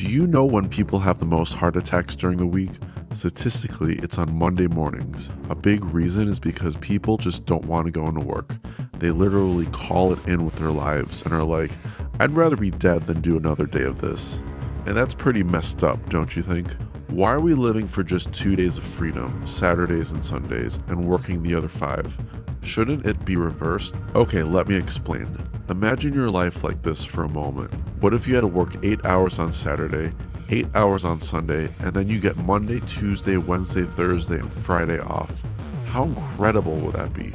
Do you know when people have the most heart attacks during the week? Statistically, it's on Monday mornings. A big reason is because people just don't want to go into work. They literally call it in with their lives and are like, I'd rather be dead than do another day of this. And that's pretty messed up, don't you think? Why are we living for just 2 days of freedom, Saturdays and Sundays, and working the other 5? Shouldn't it be reversed? Okay, let me explain. Imagine your life like this for a moment. What if you had to work 8 hours on Saturday, 8 hours on Sunday, and then you get Monday, Tuesday, Wednesday, Thursday, and Friday off? How incredible would that be?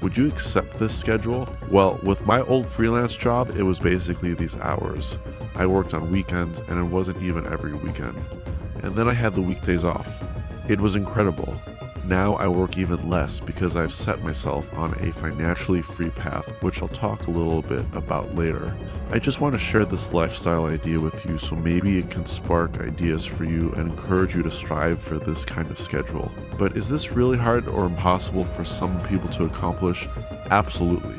Would you accept this schedule? Well, with my old freelance job, it was basically these hours. I worked on weekends, and it wasn't even every weekend. And then I had the weekdays off. It was incredible. Now I work even less because I've set myself on a financially free path, which I'll talk a little bit about later. I just want to share this lifestyle idea with you so maybe it can spark ideas for you and encourage you to strive for this kind of schedule. But is this really hard or impossible for some people to accomplish? Absolutely.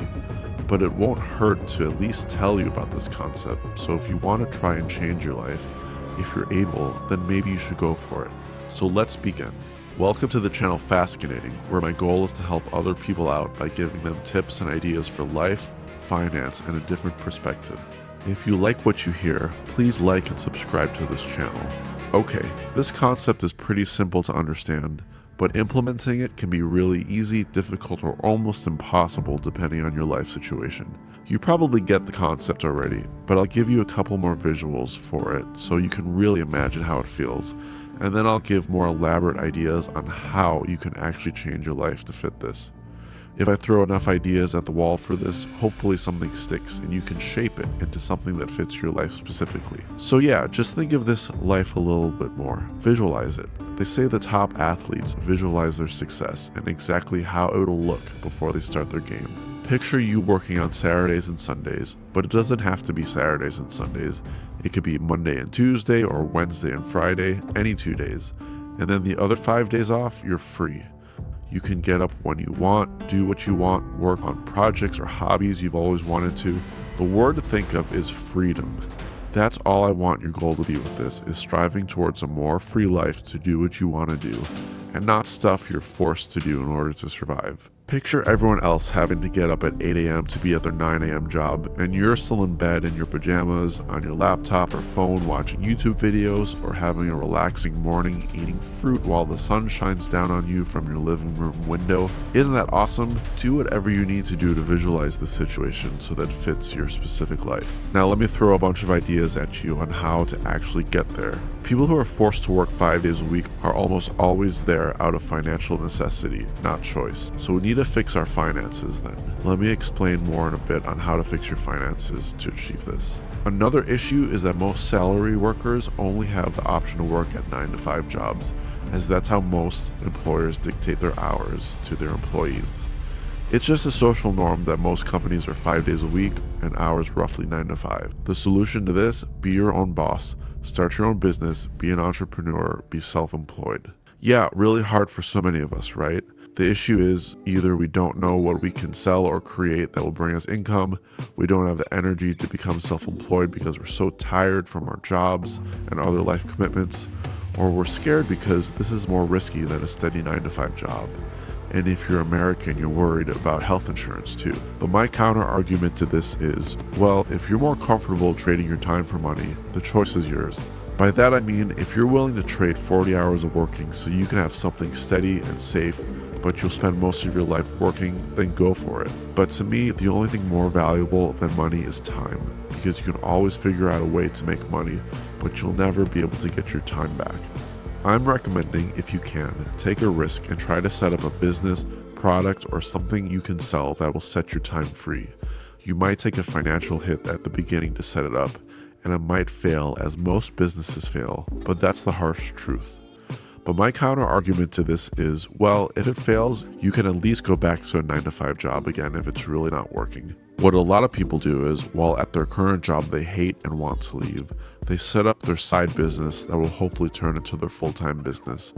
But it won't hurt to at least tell you about this concept. So if you want to try and change your life, if you're able, then maybe you should go for it. So let's begin. Welcome to the channel Fascinating, where my goal is to help other people out by giving them tips and ideas for life, finance, and a different perspective. If you like what you hear, please like and subscribe to this channel. Okay, this concept is pretty simple to understand, but implementing it can be really easy, difficult, or almost impossible depending on your life situation. You probably get the concept already, but I'll give you a couple more visuals for it so you can really imagine how it feels. And then I'll give more elaborate ideas on how you can actually change your life to fit this. If I throw enough ideas at the wall for this, hopefully something sticks and you can shape it into something that fits your life specifically. So yeah, just think of this life a little bit more. Visualize it. They say the top athletes visualize their success and exactly how it'll look before they start their game. Picture you working on Saturdays and Sundays, but it doesn't have to be Saturdays and Sundays. It could be Monday and Tuesday or Wednesday and Friday, any 2 days. And then the other 5 days off, you're free. You can get up when you want, do what you want, work on projects or hobbies you've always wanted to. The word to think of is freedom. That's all I want your goal to be with this, is striving towards a more free life to do what you want to do, and not stuff you're forced to do in order to survive. Picture everyone else having to get up at 8 a.m. to be at their 9 a.m. job, and you're still in bed in your pajamas, on your laptop or phone watching YouTube videos, or having a relaxing morning eating fruit while the sun shines down on you from your living room window. Isn't that awesome? Do whatever you need to do to visualize the situation so that fits your specific life. Now let me throw a bunch of ideas at you on how to actually get there. People who are forced to work 5 days a week are almost always there out of financial necessity, not choice. So we need to fix our finances then. Let me explain more in a bit on how to fix your finances to achieve this. Another issue is that most salary workers only have the option to work at 9 to 5 jobs, as that's how most employers dictate their hours to their employees. It's just a social norm that most companies are 5 days a week and hours roughly 9 to 5. The solution to this: be your own boss, start your own business, be an entrepreneur, be self-employed. Yeah, really hard for so many of us, right? The issue is either we don't know what we can sell or create that will bring us income, we don't have the energy to become self-employed because we're so tired from our jobs and other life commitments, or we're scared because this is more risky than a steady 9 to 5 job. And if you're American, you're worried about health insurance too. But my counter argument to this is, well, if you're more comfortable trading your time for money, the choice is yours. By that I mean, if you're willing to trade 40 hours of working so you can have something steady and safe, but you'll spend most of your life working, then go for it. But to me, the only thing more valuable than money is time, because you can always figure out a way to make money, but you'll never be able to get your time back. I'm recommending, if you can, take a risk and try to set up a business, product, or something you can sell that will set your time free. You might take a financial hit at the beginning to set it up, and it might fail, as most businesses fail, but that's the harsh truth. But my counter argument to this is, well, if it fails, you can at least go back to a 9 to 5 job again if it's really not working. What a lot of people do is, while at their current job they hate and want to leave, they set up their side business that will hopefully turn into their full-time business.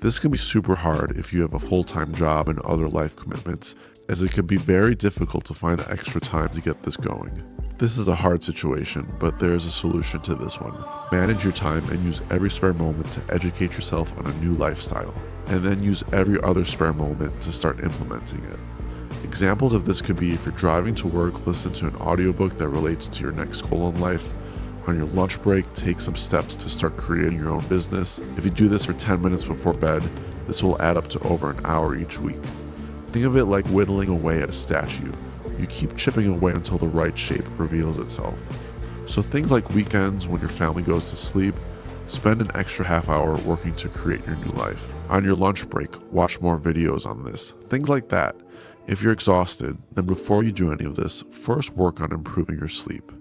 This can be super hard if you have a full-time job and other life commitments, as it can be very difficult to find the extra time to get this going. This is a hard situation, but there is a solution to this one. Manage your time and use every spare moment to educate yourself on a new lifestyle, and then use every other spare moment to start implementing it. Examples of this could be if you're driving to work, listen to an audiobook that relates to your next goal in life. On your lunch break, take some steps to start creating your own business. If you do this for 10 minutes before bed, this will add up to over an hour each week. Think of it like whittling away at a statue. You keep chipping away until the right shape reveals itself. So things like weekends when your family goes to sleep, spend an extra half hour working to create your new life. On your lunch break, watch more videos on this. Things like that. If you're exhausted, then before you do any of this, first work on improving your sleep.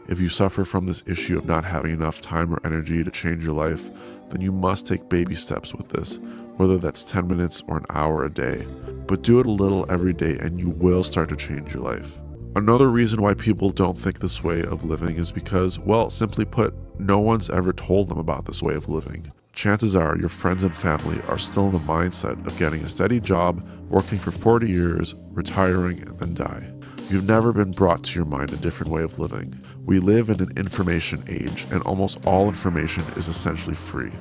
If you suffer from this issue of not having enough time or energy to change your life, then you must take baby steps with this, whether that's 10 minutes or an hour a day. But do it a little every day and you will start to change your life. Another reason why people don't think this way of living is because, well, simply put, no one's ever told them about this way of living. Chances are your friends and family are still in the mindset of getting a steady job, working for 40 years, retiring, and then die. You've never been brought to your mind a different way of living. We live in an information age, and almost all information is essentially free.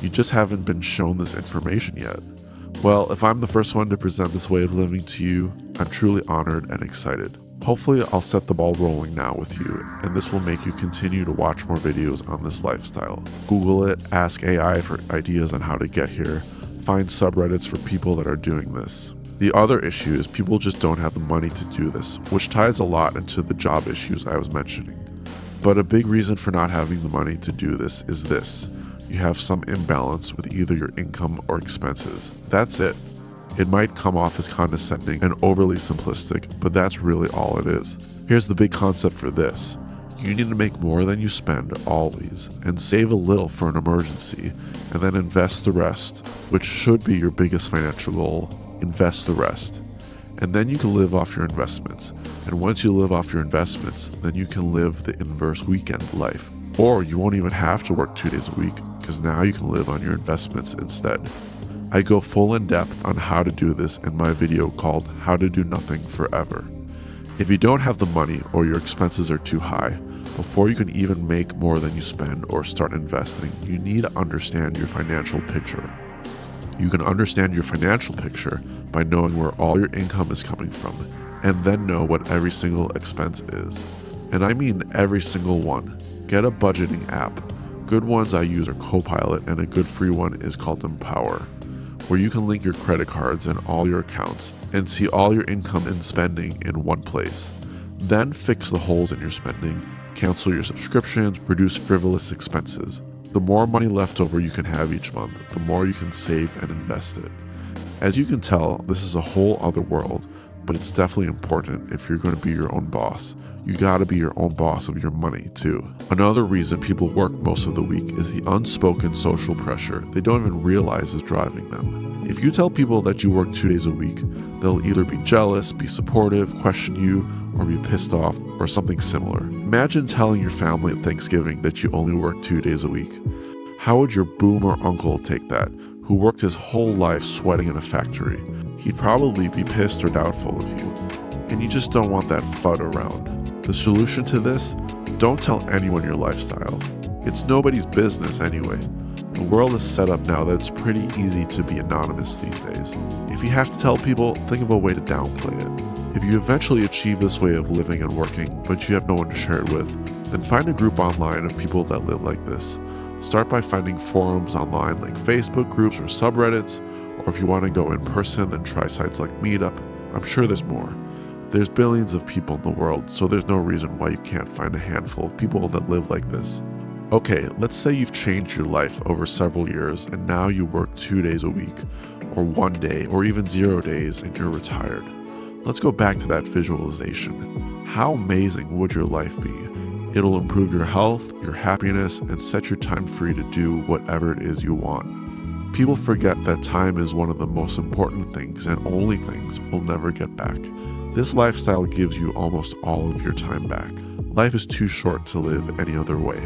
You just haven't been shown this information yet. Well, if I'm the first one to present this way of living to you, I'm truly honored and excited. Hopefully, I'll set the ball rolling now with you, and this will make you continue to watch more videos on this lifestyle. Google it, ask AI for ideas on how to get here, find subreddits for people that are doing this. The other issue is people just don't have the money to do this, which ties a lot into the job issues I was mentioning. But a big reason for not having the money to do this is this. You have some imbalance with either your income or expenses. That's it. It might come off as condescending and overly simplistic, but that's really all it is. Here's the big concept for this. You need to make more than you spend always, and save a little for an emergency, and then invest the rest, which should be your biggest financial goal. Invest the rest. And then you can live off your investments. And once you live off your investments, then you can live the inverse weekend life. Or you won't even have to work 2 days a week, because now you can live on your investments instead. I go full in depth on how to do this in my video called How to Do Nothing Forever. If you don't have the money or your expenses are too high, before you can even make more than you spend or start investing, you need to understand your financial picture. You can understand your financial picture by knowing where all your income is coming from, and then know what every single expense is. And I mean every single one. Get a budgeting app. Good ones I use are Copilot, and a good free one is called Empower, where you can link your credit cards and all your accounts and see all your income and spending in one place. Then fix the holes in your spending, cancel your subscriptions, reduce frivolous expenses. The more money left over you can have each month, the more you can save and invest it. As you can tell, this is a whole other world, but it's definitely important if you're going to be your own boss. You gotta be your own boss of your money too. Another reason people work most of the week is the unspoken social pressure they don't even realize is driving them. If you tell people that you work 2 days a week, they'll either be jealous, be supportive, question you, or be pissed off, or something similar. Imagine telling your family at Thanksgiving that you only work 2 days a week. How would your boomer uncle take that, who worked his whole life sweating in a factory? He'd probably be pissed or doubtful of you. And you just don't want that FUD around. The solution to this? Don't tell anyone your lifestyle. It's nobody's business anyway. The world is set up now that it's pretty easy to be anonymous these days. If you have to tell people, think of a way to downplay it. If you eventually achieve this way of living and working, but you have no one to share it with, then find a group online of people that live like this. Start by finding forums online like Facebook groups or subreddits, or if you want to go in person, then try sites like Meetup. I'm sure there's more. There's billions of people in the world, so there's no reason why you can't find a handful of people that live like this. Okay, let's say you've changed your life over several years and now you work 2 days a week, or 1 day, or even 0 days, and you're retired. Let's go back to that visualization. How amazing would your life be? It'll improve your health, your happiness, and set your time free to do whatever it is you want. People forget that time is one of the most important things and only things we'll never get back. This lifestyle gives you almost all of your time back. Life is too short to live any other way.